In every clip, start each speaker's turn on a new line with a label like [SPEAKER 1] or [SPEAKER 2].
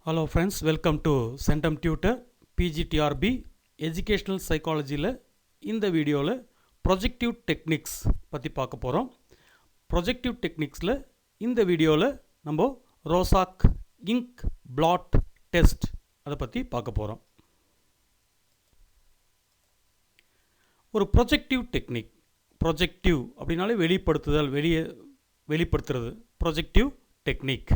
[SPEAKER 1] Hello friends, welcome to Centum Tutor PGTRB Educational Psychologyல இந்த வீடியோவில் projective techniques பற்றி பார்க்க போகிறோம். ப்ரொஜெக்டிவ் டெக்னிக்ஸில் இந்த வீடியோவில் நம்ம ரோசாக் இங்க் பிளாட் டெஸ்ட் அதை பற்றி பார்க்க போகிறோம். ஒரு ப்ரொஜெக்டிவ் டெக்னிக், ப்ரொஜெக்டிவ் அப்படின்னாலே வெளிப்படுத்துதல், வெளிப்படுத்துறது, ப்ரொஜெக்டிவ் டெக்னிக்.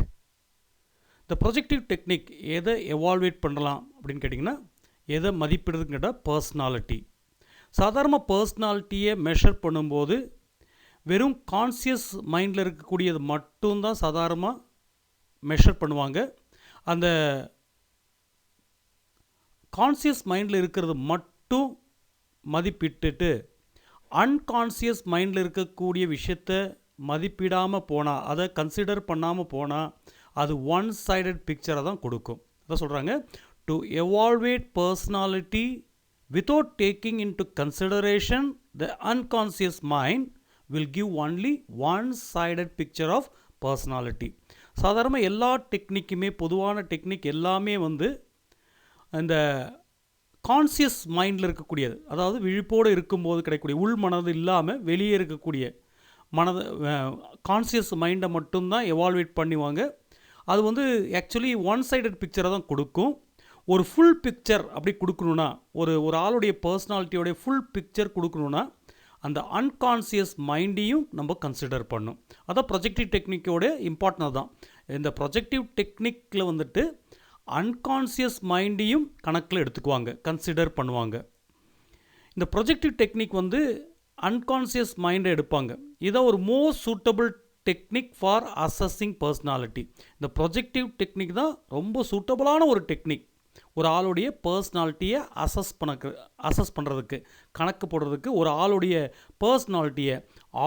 [SPEAKER 1] இந்த ப்ரொஜெக்டிவ் டெக்னிக் எதை எவால்வேட் பண்ணலாம் அப்படின்னு கேட்டிங்கன்னா, எதை மதிப்பிடுறதுன்னு கேட்டால் பர்சனாலிட்டி. சாதாரண பர்சனாலிட்டியை மெஷர் பண்ணும்போது வெறும் கான்சியஸ் மைண்டில் இருக்கக்கூடியது மட்டும்தான் சாதாரணமாக மெஷர் பண்ணுவாங்க. அந்த கான்சியஸ் மைண்டில் இருக்கிறது மட்டும் மதிப்பிட்டுட்டு அன்கான்சியஸ் மைண்டில் இருக்கக்கூடிய விஷயத்தை மதிப்பிடாமல் போனால், அதை கன்சிடர் பண்ணாமல் போனால் அது ஒன் சைடட் பிக்சரை தான் கொடுக்கும். அதான் சொல்கிறாங்க, to evaluate personality without taking into consideration the unconscious mind will give only one sided picture of personality. சாதாரண எல்லா டெக்னிக்குமே, பொதுவான டெக்னிக் எல்லாமே இந்த கான்சியஸ் மைண்டில் இருக்கக்கூடியது, அதாவது விழிப்போடு இருக்கும்போது கிடைக்கக்கூடிய உள் மனது இல்லாமல் வெளியே இருக்கக்கூடிய மனது, கான்சியஸ் மைண்டை மட்டும்தான் எவால்வேட் பண்ணுவாங்க. அது ஆக்சுவலி ஒன் சைடட் பிக்சரை தான் கொடுக்கும். ஒரு ஃபுல் பிக்சர் அப்படி கொடுக்கணுன்னா, ஒரு ஆளுடைய பர்சனாலிட்டியோடைய ஃபுல் பிக்சர் கொடுக்கணுன்னா அந்த அன்கான்சியஸ் மைண்டையும் நம்ம கன்சிடர் பண்ணும். அதான் ப்ரொஜெக்டிவ் டெக்னிக்கோட இம்பார்ட்டன்ட் தான். இந்த ப்ரொஜெக்டிவ் டெக்னிக்கில் அன்கான்சியஸ் மைண்டையும் கணக்கில் எடுத்துக்குவாங்க, கன்சிடர் பண்ணுவாங்க. இந்த ப்ரொஜெக்டிவ் டெக்னிக் அன்கான்சியஸ் மைண்டை எடுப்பாங்க. இதை ஒரு most suitable technique for assessing personality. இந்த ப்ரொஜெக்டிவ் டெக்னிக் தான் ரொம்ப சூட்டபிளான ஒரு டெக்னிக், ஒரு ஆளுடைய பர்சனாலிட்டியை அசஸ் பண்ணுறதுக்கு, கணக்கு போடுறதுக்கு, ஒரு ஆளுடைய பர்சனாலிட்டியை,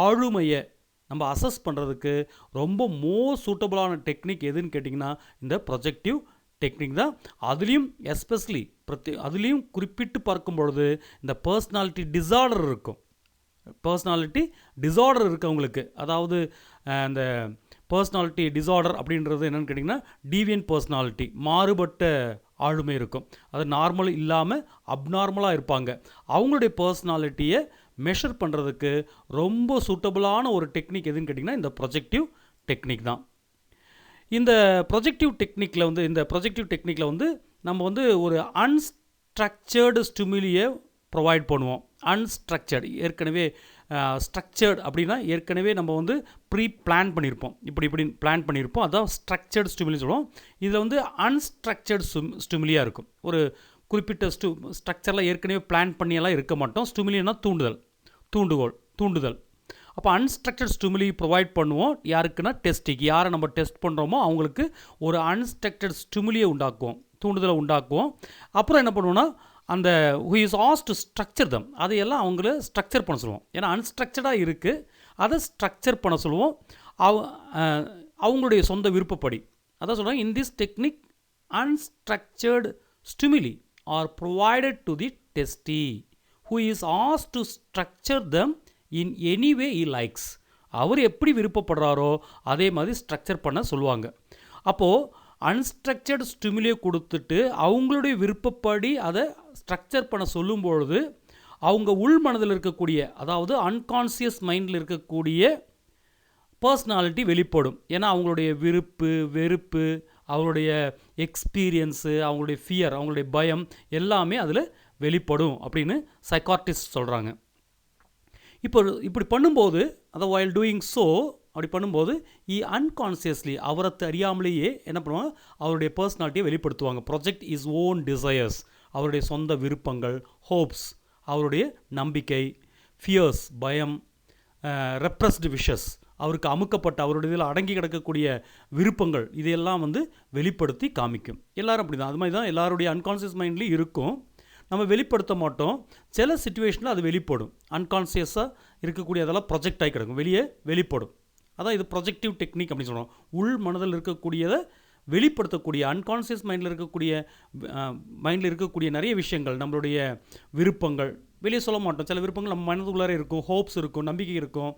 [SPEAKER 1] ஆளுமையை நம்ம அசஸ் பண்ணுறதுக்கு ரொம்ப மோஸ்ட் சூட்டபிளான டெக்னிக் எதுன்னு கேட்டிங்கன்னா இந்த ப்ரொஜெக்டிவ் டெக்னிக் தான். அதுலேயும் எஸ்பெஷலி அதுலேயும் குறிப்பிட்டு பார்க்கும் பொழுது இந்த பர்சனாலிட்டி டிஸார்டர் இருக்கும். பர்சனாலிட்டி டிஸார்டர் இருக்கவங்களுக்கு, அதாவது இந்த பர்சனாலிட்டி டிஸார்டர் அப்படின்றது என்னென்னு கேட்டிங்கன்னா டீவியன்ட் பர்சனாலிட்டி, மாறுபட்ட ஆளுமை இருக்கும். அது நார்மல் இல்லாமல் அப்நார்மலாக இருப்பாங்க. அவங்களுடைய பர்சனாலிட்டியை மெஷர் பண்ணுறதுக்கு ரொம்ப சூட்டபிளான ஒரு டெக்னிக் எதுன்னு கேட்டிங்கன்னா இந்த ப்ரொஜெக்டிவ் டெக்னிக் தான். இந்த ப்ரொஜெக்டிவ் டெக்னிக்கில் நம்ம ஒரு அன்ஸ்ட்ரக்சர்டு ஸ்டிமுலியை ப்ரொவைட் பண்ணுவோம். அன்ஸ்ட்ரக்சர்டு, ஏற்கனவே ஸ்ட்ரக்சர்டு அப்படின்னா ஏற்கனவே நம்ம ப்ரீ பிளான் பண்ணியிருப்போம், இப்படி பிளான் பண்ணியிருப்போம், அதான் ஸ்ட்ரக்சர்டு ஸ்டிமுலி சொல்லுவோம். இதில் அன்ஸ்ட்ரக்சர்டு ஸ்டிமுலியாக இருக்கும். ஒரு குறிப்பிட்ட ஸ்ட்ரக்சரில் ஏற்கனவே பிளான் பண்ணியெல்லாம் இருக்க மாட்டோம். ஸ்டிமுலினா தூண்டுதல். அப்போ அன்ஸ்ட்ரக்சர்ட் ஸ்டிமுலி ப்ரொவைட் பண்ணுவோம். யாருக்குன்னா டெஸ்டிக்கு, யாரை நம்ம டெஸ்ட் பண்ணுறோமோ அவங்களுக்கு ஒரு அன்ஸ்ட்ரக்சர்ட் ஸ்டிமுலியை தூண்டுதலை உண்டாக்குவோம். அப்புறம் என்ன பண்ணுவோன்னா, அந்த who is asked to structure them, அதையெல்லாம் அவங்கள ஸ்ட்ரக்சர் பண்ண சொல்லுவோம். ஏன்னா அன்ஸ்ட்ரக்சர்டாக இருக்குது, அதை ஸ்ட்ரக்சர் பண்ண சொல்லுவோம் அவங்களுடைய சொந்த விருப்பப்படி. அதான் சொல்கிறாங்க, in this technique unstructured stimuli are provided to the testee who is asked to structure them in any way he likes. அவர் எப்படி விருப்பப்படுறாரோ அதே மாதிரி ஸ்ட்ரக்சர் பண்ண சொல்லுவாங்க. அப்போது அன்ஸ்ட்ரக்சர்டு ஸ்டிமுலியை கொடுத்துட்டு அவங்களுடைய விருப்பப்படி அதை ஸ்ட்ரக்சர் பண்ண சொல்லும்பொழுது அவங்க உள் மனதில் இருக்கக்கூடிய, அதாவது அன்கான்சியஸ் மைண்டில் இருக்கக்கூடிய பர்சனாலிட்டி வெளிப்படும். ஏன்னா அவங்களுடைய விருப்பு, வெறுப்பு, அவங்களுடைய எக்ஸ்பீரியன்ஸு, அவங்களுடைய ஃபியர், அவங்களுடைய பயம் எல்லாமே அதில் வெளிப்படும் அப்படின்னு சைக்கார்டிஸ்ட் சொல்கிறாங்க. இப்படி பண்ணும்போது, அதை while doing so, அப்படி பண்ணும்போது அன்கான்சியஸ்லி, அவரை அறியாமலேயே என்ன பண்ணுவாங்க, அவருடைய பர்சனாலிட்டியை வெளிப்படுத்துவாங்க. ப்ரொஜெக்ட் இஸ் ஓன் டிசையர்ஸ், அவருடைய சொந்த விருப்பங்கள், ஹோப்ஸ், அவருடைய நம்பிக்கை, ஃபியர்ஸ், பயம், ரெப்ரஸ்டு விஷஸ், அவருக்கு அமுக்கப்பட்ட, அவருடைய இதில் அடங்கி கிடக்கக்கூடிய விருப்பங்கள், இதையெல்லாம் வெளிப்படுத்தி காமிக்கும். எல்லோரும் அப்படி தான், அது மாதிரி தான் எல்லாருடைய அன்கான்சியஸ் மைண்ட்லேயும் இருக்கும். நம்ம வெளிப்படுத்த மாட்டோம். சில சிச்சுவேஷனில் அது வெளிப்படும். அன்கான்சியஸாக இருக்கக்கூடிய அதெல்லாம் ப்ரொஜெக்ட் ஆகி கிடக்கும், வெளிப்படும். அதான் இது ப்ரொஜெக்டிவ் டெக்னிக் அப்படின்னு சொல்கிறோம். உள் மனதில் இருக்கக்கூடியதை வெளிப்படுத்தக்கூடிய, அன்கான்சியஸ் மைண்டில் இருக்கக்கூடிய நிறைய விஷயங்கள், நம்மளுடைய விருப்பங்கள் வெளியே சொல்ல மாட்டோம். சில விருப்பங்கள் நம்ம மனதுக்குள்ளாரே இருக்கும், ஹோப்ஸ் இருக்கும், நம்பிக்கை இருக்கும்,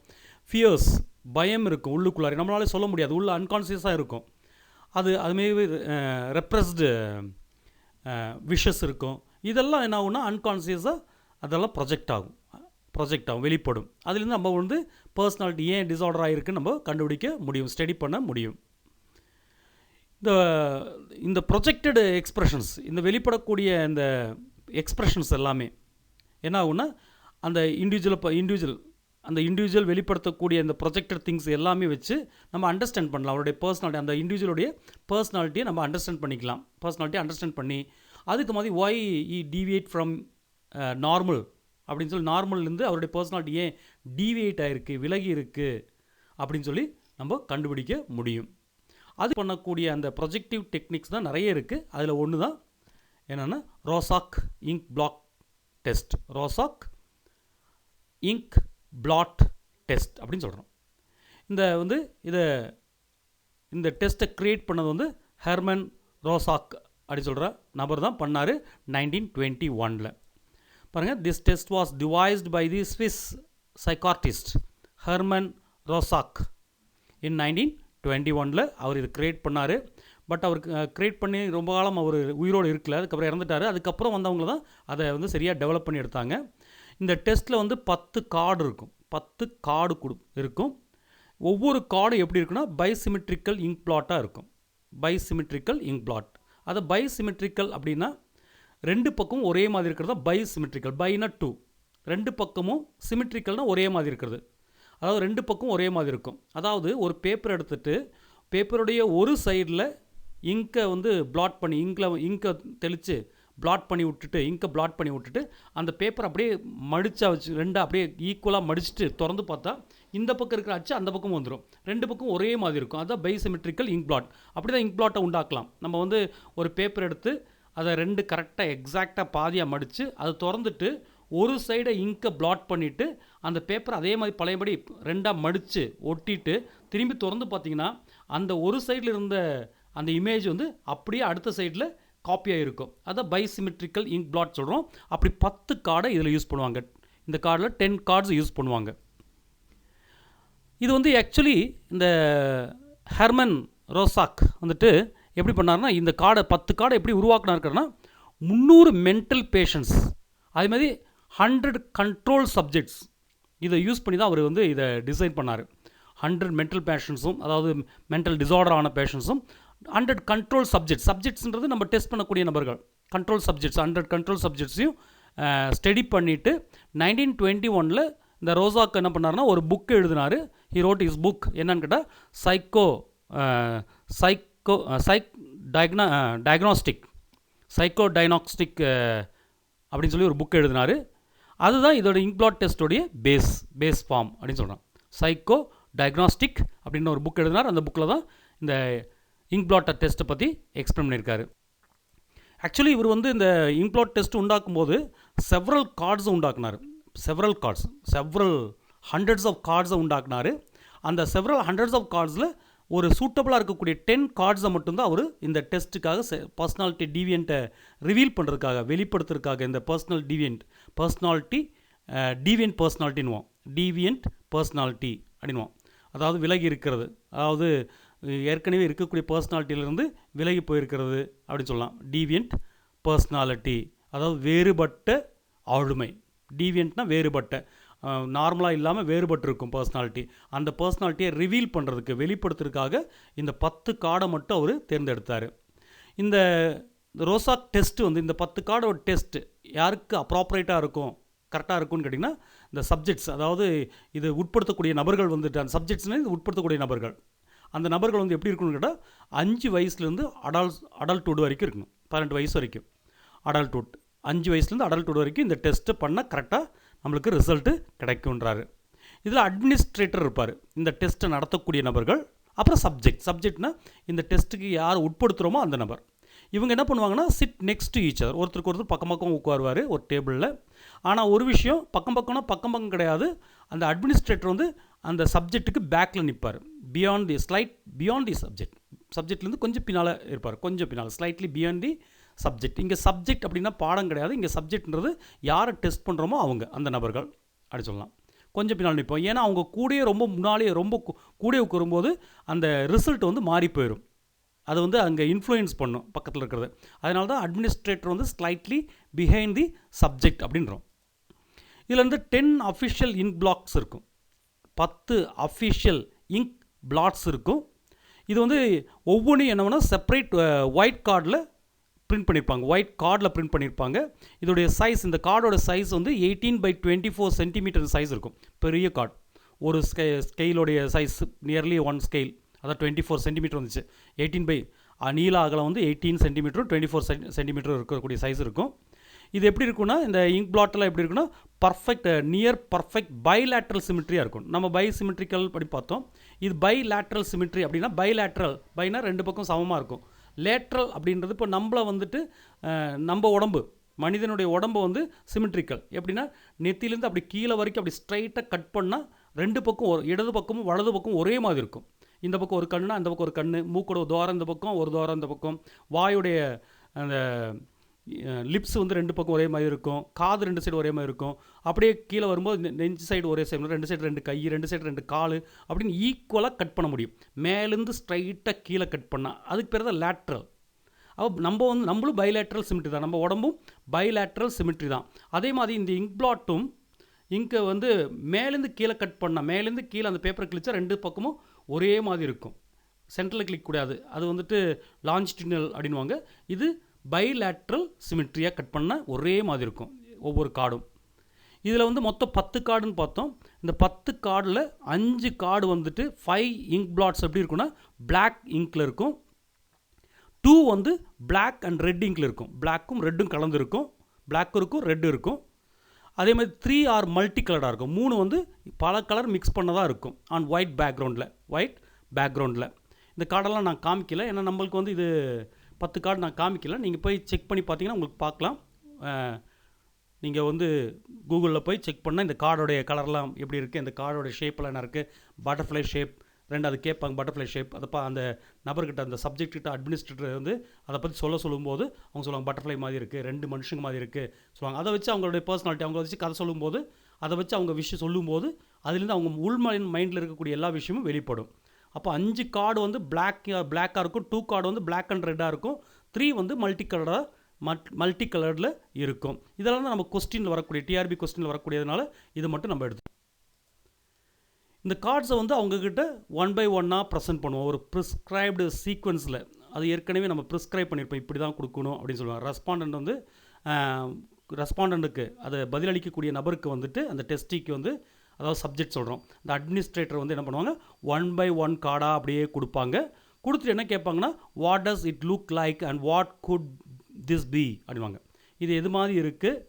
[SPEAKER 1] ஃபியர்ஸ், பயம் இருக்கும் உள்ளுக்குள்ளாரே, நம்மளாலே சொல்ல முடியாது, உள்ள அன்கான்சியஸாக இருக்கும். அதுமாரி ரெப்ரஸ்டு விஷஸ் இருக்கும். இதெல்லாம் என்ன ஆகும்னா அன்கான்சியஸாக அதெல்லாம் ப்ரொஜெக்ட் ஆகும், வெளிப்படும். அதுலேருந்து நம்ம வந்து பர்சனாலிட்டி ஏன் டிஸார்டர் ஆகிருக்குன்னு நம்ம கண்டுபிடிக்க முடியும், ஸ்டடி பண்ண முடியும். இந்த ப்ரொஜெக்டடு எக்ஸ்ப்ரெஷன்ஸ், இந்த வெளிப்படக்கூடிய இந்த எக்ஸ்ப்ரெஷன்ஸ் எல்லாமே என்ன ஆகும்னா அந்த இண்டிவிஜுவல் வெளிப்படுத்தக்கூடிய இந்த ப்ரொஜெக்டட் திங்ஸ் எல்லாமே வச்சு நம்ம அண்டர்ஸ்டாண்ட் பண்ணலாம். அவருடைய பர்சனாலிட்டி, அந்த இண்டிவிஜுவலுடைய பர்சனாலிட்டியை நம்ம அண்டர்ஸ்டாண்ட் பண்ணிக்கலாம். பர்சனாலிட்டியை அண்டர்ஸ்டாண்ட் பண்ணி அதுக்கு மாதிரி ஒய் டீவியேட் ஃப்ரம் நார்மல் அப்படின்னு சொல்லி, நார்மல்லேருந்து அவருடைய பர்சனாலிட்டி ஏன் டீவியேட் ஆகிருக்கு, விலகி இருக்குது அப்படின்னு சொல்லி நம்ம கண்டுபிடிக்க முடியும். அது பண்ணக்கூடிய அந்த ப்ரொஜெக்டிவ் டெக்னிக்ஸ் தான் நிறைய இருக்குது. அதில் ஒன்று தான் என்னென்னா Rorschach ink blot test. Rorschach ink blot test அப்படின்னு சொல்கிறோம். இந்த டெஸ்ட்டை க்ரியேட் பண்ணது வந்து ஹெர்மன் ரோசாக் அப்படின்னு சொல்கிற நபர் தான் பண்ணார் 1921. பாருங்கள், this test was devised by the Swiss psychiatrist Hermann Rorschach in 1921. அவர் இது க்ரியேட் பண்ணார். பட் அவருக்கு க்ரியேட் பண்ணி ரொம்ப காலம் அவர் உயிரோடு இருக்கல, அதுக்கப்புறம் இறந்துட்டார். அதுக்கப்புறம் வந்தவங்க தான் அதை வந்து சரியாக டெவலப் பண்ணி எடுத்தாங்க. இந்த டெஸ்ட்டில் வந்து 10 கார்டு இருக்கும், 10 கார்டு இருக்கும். ஒவ்வொரு கார்டும் எப்படி இருக்குன்னா பைசிமெட்ரிக்கல் இங்க் பிளாட்டாக இருக்கும். பைசிமெட்ரிக்கல் இங்க் பிளாட். அதை பைசிமெட்ரிக்கல் அப்படின்னா ரெண்டு பக்கமும் ஒரே மாதிரி இருக்கிறது தான் பைசிமெட்ரிக்கல். பைனா 2, ரெண்டு பக்கமும் சிமெட்ரிக்கல்னால் ஒரே மாதிரி இருக்கிறது. அதாவது ரெண்டு பக்கம் ஒரே மாதிரி இருக்கும். அதாவது ஒரு பேப்பர் எடுத்துகிட்டு பேப்பருடைய ஒரு சைடில் இங்கை வந்து பிளாட் பண்ணி இங்கை தெளித்து பிளாட் பண்ணி விட்டுட்டு அந்த பேப்பர் அப்படியே மடிச்சா வச்சு ரெண்டாக அப்படியே ஈக்குவலாக மடிச்சுட்டு திறந்து பார்த்தா இந்த பக்கம் இருக்கிற அச்சு அந்த பக்கம் வந்துடும். ரெண்டு பக்கம் ஒரே மாதிரி இருக்கும். அதுதான் பைசிமெட்ரிக்கல் இங்க் பிளாட். அப்படி தான் இங்க் பிளாட்டை உண்டாக்கலாம். நம்ம வந்து ஒரு பேப்பர் எடுத்து அதை ரெண்டு கரெக்டாக எக்ஸாக்டாக பாதியாக மடித்து அதை திறந்துட்டு ஒரு சைடை இங்கை பிளாட் பண்ணிவிட்டு அந்த பேப்பர் அதே மாதிரி பழையபடி ரெண்டாக மடித்து ஒட்டிட்டு திரும்பி திறந்து பார்த்திங்கன்னா அந்த ஒரு சைடில் இருந்த அந்த இமேஜ் வந்து அப்படியே அடுத்த சைடில் காப்பியாக இருக்கும். அதான் பைசிமெட்ரிக்கல் இங்க் பிளாட் சொல்கிறோம். அப்படி 10 கார்டை இதில் யூஸ் பண்ணுவாங்க. இந்த கார்டில் 10 கார்ட்ஸ் யூஸ் பண்ணுவாங்க. இது வந்து ஆக்சுவலி இந்த ஹெர்மன் ரோசாக் வந்துட்டு எப்படி பண்ணார்னா இந்த கார்டை 10 கார்டை எப்படி உருவாக்கினாருன்னா 300 மென்டல் பேஷண்ட்ஸ் அதே மாதிரி 100 கண்ட்ரோல் சப்ஜெக்ட்ஸ் இதை யூஸ் பண்ணி தான் அவர் வந்து இதை டிசைன் பண்ணார். 100 மென்டல் பேஷண்ட்ஸும், அதாவது மென்டல் டிஸார்டர் ஆன பேஷண்ட்ஸும், 100 கண்ட்ரோல் சப்ஜெக்ட்ஸ்ன்றது நம்ம டெஸ்ட் பண்ணக்கூடிய நபர்கள். கண்ட்ரோல் சப்ஜெக்ட்ஸ் 100 கண்ட்ரோல் சப்ஜெக்ட்ஸையும் ஸ்டடி பண்ணிவிட்டு 1921 இந்த ரோசாக் என்ன பண்ணார்னா ஒரு புக் எழுதினார். He wrote is book. என்னன்னு கேட்டால் சைக்கோ டயக்னாஸ்டிக் அப்படின்னு சொல்லி ஒரு புக் எழுதினார். அதுதான் இதோட இங்க் பிளாட் டெஸ்ட்டோடைய பேஸ் ஃபார்ம் அப்படின்னு சொல்கிறான். சைக்கோ டயக்னாஸ்டிக் அப்படின்னு ஒரு புக் எழுதினார். அந்த புக்கில் தான் இந்த இங்க் பிளாட் டெஸ்ட்டை பற்றி எக்ஸ்பிளைன் பண்ணியிருக்காரு. ஆக்சுவலி இவர் வந்து இந்த இங்க் பிளாட் டெஸ்ட் உண்டாக்கும்போது செவரல் கார்ட்ஸை உண்டாக்குனார். செவரல் ஹண்ட்ரட்ஸ் ஆஃப் கார்ட்ஸை உண்டாக்குனார். அந்த செவரல் ஹண்ட்ரட்ஸ் ஆஃப் கார்ட்ஸில் ஒரு சூட்டபுளாக இருக்கக்கூடிய 10 கார்ட்ஸை மட்டும்தான் அவர் இந்த டெஸ்ட்டுக்காக பர்சனாலிட்டி டீவியண்ட்டை ரிவீல் பண்ணுறதுக்காக, வெளிப்படுத்துறதுக்காக இந்த டீவியண்ட் பர்சனாலிட்டின்னுவோம். டீவியண்ட் பர்சனாலிட்டி அப்படின்வோம். அதாவது விலகி இருக்கிறது, அதாவது ஏற்கனவே இருக்கக்கூடிய பர்சனாலிட்டியிலேருந்து விலகி போயிருக்கிறது அப்படின்னு சொல்லலாம். டீவியண்ட் பர்சனாலிட்டி அதாவது வேறுபட்ட ஆளுமை. டீவியண்ட்னா வேறுபட்ட, நார்மலாக இல்லாமல் வேறுபட்டிருக்கும் பர்சனாலிட்டி. அந்த பர்சனாலிட்டியை ரிவீல் பண்ணுறதுக்கு, வெளிப்படுத்துறதுக்காக இந்த 10 கார்டை மட்டும் அவர் தேர்ந்தெடுத்தார். இந்த ரோசாக் டெஸ்ட்டு வந்து இந்த 10 கார்டோட டெஸ்ட்டு யாருக்கு அப்ராப்ரேட்டாக இருக்கும், கரெக்டாக இருக்கும்னு கேட்டிங்கன்னா இந்த சப்ஜெக்ட்ஸ், அதாவது இது உட்படுத்தக்கூடிய நபர்கள் வந்துட்டு அந்த சப்ஜெக்ட்ஸ்னால் இது உட்படுத்தக்கூடிய நபர்கள். அந்த நபர்கள் வந்து எப்படி இருக்கணும்னு கேட்டால் 5 வயசுலேருந்து அடல்ட்ஹுட் வரைக்கும் இருக்கணும். 18 வயசு வரைக்கும் அடல்ட்ஹுட். 5 வயசுலேருந்து அடல்ட்ஹுட் வரைக்கும் இந்த டெஸ்ட்டை பண்ணால் கரெக்டாக நம்மளுக்கு ரிசல்ட்டு கிடைக்குன்றாரு. இதில் அட்மினிஸ்ட்ரேட்டர் இருப்பார், இந்த டெஸ்ட்டை நடத்தக்கூடிய நபர்கள். அப்புறம் சப்ஜெக்ட்னா இந்த டெஸ்ட்டுக்கு யார் உட்படுத்துகிறோமோ அந்த நபர். இவங்க என்ன பண்ணுவாங்கன்னா sit next to each other, ஒருத்தருக்கு ஒருத்தர் பக்கம் பக்கம் உட்காருவார் ஒரு டேபிளில். ஆனால் ஒரு விஷயம், பக்கம் பக்கம் கிடையாது. அந்த அட்மினிஸ்ட்ரேட்டர் வந்து அந்த சப்ஜெக்ட்டுக்கு பேக்கில் நிற்பார். பியாண்ட் தி சப்ஜெக்ட்லேருந்து கொஞ்சம் பின்னால் இருப்பார், கொஞ்சம் பின்னால், ஸ்லைட்லி பியாண்ட் தி சப்ஜெக்ட். இங்கே சப்ஜெக்ட் அப்படின்னா பாடம் கிடையாது. இங்கே சப்ஜெக்ட்ன்றது யாரை டெஸ்ட் பண்ணுறோமோ அவங்க, அந்த நபர்கள் அப்படி சொல்லலாம். கொஞ்சம் பின்னால் நிற்போம். ஏன்னா அவங்க கூடயே ரொம்ப முன்னாலே ரொம்ப கூடயே உட்காரும்போது அந்த ரிசல்ட் வந்து மாறி போயிடும். அது வந்து அங்கே இன்ஃப்ளூயன்ஸ் பண்ணும் பக்கத்தில் இருக்கிறது. அதனால தான் அட்மினிஸ்ட்ரேட்டர் வந்து ஸ்லைட்லி பிஹைண்ட் தி சப்ஜெக்ட் அப்படின்றோம். இதில் வந்து 10 அஃபிஷியல் இங்க் பிளாக்ஸ் இருக்கும். 10 அஃபிஷியல் இங்க் பிளாட்ஸ் இருக்கும். இது வந்து ஒவ்வொன்றும் என்ன பண்ணால் செப்பரேட் ஒயிட் கார்டில் பிரிண்ட் பண்ணியிருப்பாங்க. ஒயிட் கார்டில் பிரிண்ட் பண்ணியிருப்பாங்க. இதோடைய சைஸ், இந்த கார்டோட சைஸ் வந்து 18/24 சென்டிமீட்டர் சைஸ் இருக்கும். பெரிய கார்டு. ஒரு ஸ்கெயிலோடைய சைஸ் நியர்லி 1 ஸ்கெயில், அதான் 24 சென்டிமீட்டர் வந்துச்சு. 18 நீள அகலம் வந்து 18 சென்டிமீட்டரும் 24 சென்டிமீட்டரும் இருக்கக்கூடிய சைஸ் இருக்கும். இது எப்படி இருக்குன்னா, இந்த இங்க் பிளாட்டெல்லாம் எப்படி இருக்குன்னா, நியர் பர்ஃபெக்ட் பைலேட்ரல் சிமெட்ரியாக இருக்கும். நம்ம பை சிமெட்ரிக்கல் படி பார்த்தோம். இது பைலேட்ரல் சிமெட்ரி அப்படின்னா, பைலேட்ரல் பைனா 2 பக்கம் சமமாக இருக்கும். லேட்ரல் அப்படின்றது இப்போ நம்மளை வந்துட்டு நம்ம உடம்பு, மனிதனுடைய உடம்பு வந்து சிமெட்ரிக்கல் எப்படின்னா, நெத்திலேருந்து அப்படி கீழே வரைக்கும் அப்படி ஸ்ட்ரைட்டாக கட் பண்ணால் 2 பக்கம் இடது பக்கமும் வலது பக்கம் ஒரே மாதிரி இருக்கும். இந்த பக்கம் ஒரு கண்ணுனா அந்த பக்கம் ஒரு கண், மூக்கோட துவாரம் இந்த பக்கம், ஒரு துவாரம் இந்த பக்கம், வாயுடைய அந்த லிப்ஸ் வந்து 2 பக்கம் ஒரே மாதிரி இருக்கும், காது 2 சைடு ஒரே மாதிரி இருக்கும். அப்படியே கீழே வரும்போது நெஞ்சு சைடு ஒரே சைடு, 2 சைடு 2 கை, 2 சைடு 2 கால் அப்படின்னு ஈக்குவலாக கட் பண்ண முடியும். மேலேருந்து ஸ்ட்ரைட்டாக கீழே கட் பண்ணால் அதுக்கு பேர் தான் லேட்ரல். அப்போ நம்மளும் பைலேட்ரல் சிமெட்ரி தான், நம்ம உடம்பும் பைலேட்ரல் சிமெட்ரி தான். அதே மாதிரி இந்த இங்க் பிளாட்டும் இங்கை வந்து மேலேருந்து கீழே கட் பண்ணால், மேலேருந்து கீழே அந்த பேப்பரை கிழிச்சா 2 பக்கமும் ஒரே மாதிரி இருக்கும். சென்ட்ரலில் கிளிக் கூடாது, அது வந்துட்டு லாஞ்சிடியூனல் அப்படின்வாங்க. இது பைலேட்ரல் சிமெட்ரியாக கட் பண்ணால் ஒரே மாதிரி இருக்கும் ஒவ்வொரு கார்டும். இதில் வந்து மொத்தம் 10 கார்டுன்னு பார்த்தோம். இந்த 10 கார்டில் 5 கார்டு வந்துட்டு 5 இங்க் பிளாட்ஸ் எப்படி இருக்குன்னா, பிளாக் இங்கில் இருக்கும். 2 வந்து பிளாக் அண்ட் ரெட் இங்கில் இருக்கும். பிளாக்கும் ரெட்டும் கலந்து இருக்கும். பிளாக்கும் இருக்கும், ரெட்டும் இருக்கும். அதே மாதிரி 3 ஆர் மல்டி கலராக இருக்கும். 3 வந்து பல கலர் மிக்ஸ் பண்ணதாக இருக்கும் ஆன் ஒயிட் பேக்ரவுண்டில். இந்த கார்டெல்லாம் நான் காமிக்கல, ஏன்னா நம்மளுக்கு வந்து இது 10 கார்டு நான் காமிக்கல. நீங்கள் போய் செக் பண்ணி பார்த்தீங்கன்னா உங்களுக்கு பார்க்கலாம். நீங்கள் வந்து கூகுளில் போய் செக் பண்ணால் இந்த கார்டோடைய கலர்லாம் எப்படி இருக்குது, இந்த கார்டோடைய ஷேப்பெல்லாம் என்ன இருக்குது, பட்டர்ஃப்ளை ஷேப் 2 அது கேட்பாங்க. பட்டர்ஃப்ளை ஷேப் அதை அந்த நபர்கிட்ட, அந்த சப்ஜெக்ட்கிட்ட அட்மினிஸ்ட்ரேட்டர் வந்து அதை பற்றி சொல்லும்போது அவங்க சொல்லுவாங்க பட்டர்ஃப்ளை மாதிரி இருக்குது, 2 மனுஷங்க மாதிரி இருக்குது சொல்லுவாங்க. அதை வச்சு அவங்களுடைய பர்சனாலிட்டி, அவங்கள வச்சு கதை சொல்லும்போது, அதை வச்சு அவங்க விஷயம் சொல்லும்போது அதுலேருந்து அவங்க மைண்டில் இருக்கக்கூடிய எல்லா விஷயமும் வெளிப்படும். அப்போ 5 கார்டு வந்து பிளாக்காக இருக்கும், 2 கார்டு வந்து பிளாக் அண்ட் ரெட்டாக இருக்கும், 3 வந்து மல்டி கலரில் இருக்கும். இதெல்லாம் தான் நம்ம கொஸ்டினில் வரக்கூடிய, டிஆர்பி கொஸ்டினில் வரக்கூடியதுனால இது மட்டும் நம்ம எடுத்து இந்த கார்ட்ஸை வந்து அவங்கக்கிட்ட 1 by 1 ப்ரெசென்ட் பண்ணுவோம் ஒரு ப்ரிஸ்கிரைப்டு சீக்வன்ஸில். அது ஏற்கனவே நம்ம ப்ரிஸ்கிரைப் பண்ணியிருப்போம், இப்படி தான் கொடுக்கணும் அப்படின்னு சொல்லுவாங்க. ரெஸ்பாண்டண்ட்டுக்கு அதை பதிலளிக்கக்கூடிய நபருக்கு வந்துட்டு அந்த டெஸ்டிக்கு வந்து, அதாவது சப்ஜெக்ட் சொல்கிறோம், இந்த அட்மினிஸ்ட்ரேட்டர் வந்து என்ன பண்ணுவாங்க, 1 by 1 கார்டாக அப்படியே கொடுப்பாங்க. கொடுத்துட்டு என்ன கேட்பாங்கன்னா, what does it look like and what could this be அப்படின்வாங்க. இது எது மாதிரி இருக்குது,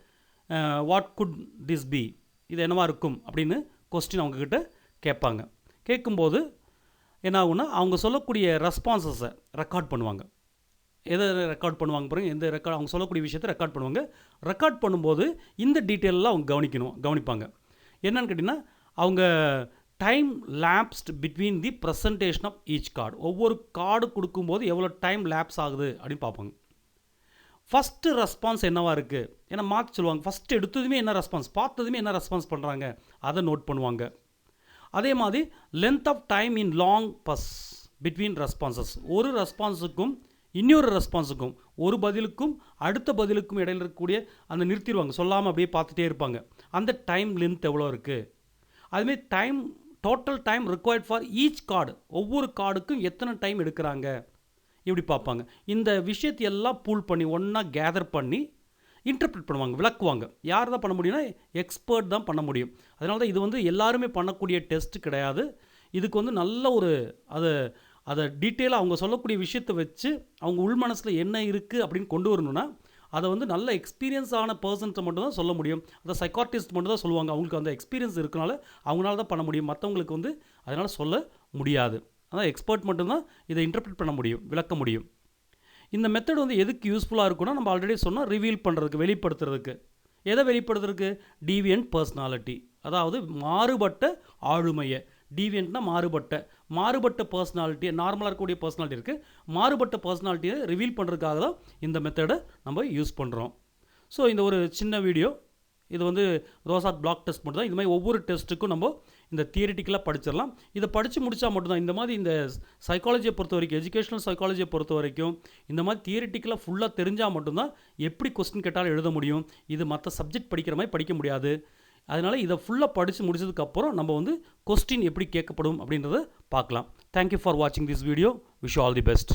[SPEAKER 1] வாட் குட் திஸ் பி, இது என்னவா இருக்கும் அப்படின்னு கொஸ்டின் அவங்கக்கிட்ட கேட்பாங்க. கேட்கும்போது என்ன ஆகுன்னா, அவங்க சொல்லக்கூடிய ரெஸ்பான்சஸை ரெக்கார்ட் பண்ணுவாங்க. எதை ரெக்கார்ட் பண்ணுவாங்க பாருங்கள், எந்த ரெக்கார்ட் அவங்க சொல்லக்கூடிய விஷயத்தை ரெக்கார்ட் பண்ணுவாங்க. ரெக்கார்ட் பண்ணும்போது இந்த டீட்டெயிலெலாம் அவங்க கவனிப்பாங்க. என்னன்னு கேட்டிங்கன்னா, அவங்க time lapsed between the presentation of each card. ஒவ்வொரு கார்டு கொடுக்கும்போது எவ்வளோ டைம் லேப்ஸ் ஆகுது அப்படின்னு பார்ப்பாங்க. ஃபஸ்ட்டு ரெஸ்பான்ஸ் என்னவாக இருக்குது, ஏன்னா மார்க் சொல்லுவாங்க. ஃபஸ்ட்டு எடுத்ததுமே என்ன ரெஸ்பான்ஸ், பார்த்ததுமே என்ன ரெஸ்பான்ஸ் பண்ணுறாங்க அதை நோட் பண்ணுவாங்க. அதே மாதிரி length of time in long pause between responses. ஒரு ரெஸ்பான்ஸுக்கும் இன்னொரு ரெஸ்பான்ஸுக்கும், ஒரு பதிலுக்கும் அடுத்த பதிலுக்கும் இடையில் இருக்கக்கூடிய அந்த நிறுத்திடுவாங்க, சொல்லாமல் அப்படியே பார்த்துட்டே இருப்பாங்க. அந்த டைம் லென்த் எவ்வளோ இருக்குது. அதுமாரி total time required for each card, ஒவ்வொரு கார்டுக்கும் எத்தனை டைம் எடுக்கிறாங்க இப்படி பார்ப்பாங்க. இந்த விஷயத்தையெல்லாம் பூல் பண்ணி ஒன்றா கேதர் பண்ணி இன்டர்பிரட் பண்ணுவாங்க, விளக்குவாங்க. யார் தான் பண்ண முடியும்னா எக்ஸ்பர்ட் தான் பண்ண முடியும். அதனால தான் இது வந்து எல்லாருமே பண்ணக்கூடிய டெஸ்ட் கிடையாது. இதுக்கு வந்து நல்ல ஒரு அதை டீட்டெயிலாக அவங்க சொல்லக்கூடிய விஷயத்தை வச்சு அவங்க உள் மனசில் என்ன இருக்குது அப்படின்னு கொண்டு வரணும்னா, அதை வந்து நல்ல எக்ஸ்பீரியன்ஸ் ஆன பர்சன்ஸை மட்டும் தான் சொல்ல முடியும். அதை சைக்காட்டிஸ்ட் மட்டும் தான் சொல்லுவாங்க. அவங்களுக்கு அந்த எக்ஸ்பீரியன்ஸ் இருக்கனால அவங்களால தான் பண்ண முடியும், மற்றவங்களுக்கு வந்து அதனால் சொல்ல முடியாது. அதான் எக்ஸ்பர்ட் மட்டும்தான் இதை இன்டர்பிரட் பண்ண முடியும், விளக்க முடியும். இந்த மெத்தட் வந்து எதுக்கு யூஸ்ஃபுல்லாக இருக்குன்னா, நம்ம ஆல்ரெடி சொன்னோம், ரிவீல் பண்ணுறதுக்கு, வெளிப்படுத்துறதுக்கு. எதை வெளிப்படுத்துறதுக்கு, டீவியன்ட் பர்சனாலிட்டி, அதாவது மாறுபட்ட ஆளுமையை. டீவியன்ட்னா மாறுபட்ட பர்சனாலிட்டியை, நார்மலாக இருக்கக்கூடிய பர்சனாலிட்டி இருக்குது, மாறுபட்ட பர்சனாலிட்டியை ரிவீல் பண்ணுறதுக்காக தான் இந்த மெத்தடை நம்ம யூஸ் பண்ணுறோம். ஸோ இந்த ஒரு சின்ன வீடியோ, இது வந்து ரோசாக் பிளாக் டெஸ்ட் மட்டும் தான். இது மாதிரி ஒவ்வொரு டெஸ்ட்டுக்கும் நம்ம இந்த தியரிட்டிக்கலாக படிச்சிடலாம். இதை படித்து முடித்தா மட்டும்தான் இந்த மாதிரி இந்த சைக்காலஜியை பொறுத்த வரைக்கும், எஜுகேஷனல் சைக்காலஜியை பொறுத்த வரைக்கும் இந்த மாதிரி தியரிட்டிக்கலாக ஃபுல்லாக தெரிஞ்சால் மட்டும்தான் எப்படி கொஸ்டின் கேட்டாலும் எழுத முடியும். இது மற்ற சப்ஜெக்ட் படிக்கிற மாதிரி படிக்க முடியாது. அதனால் இதை ஃபுல்லாக படித்து முடிச்சதுக்கப்புறம் நம்ம வந்து கொஸ்டின் எப்படி கேட்கப்படும் அப்படின்றத பார்க்கலாம். தேங்க்யூ ஃபார் வாட்சிங் this video. Wish all the best.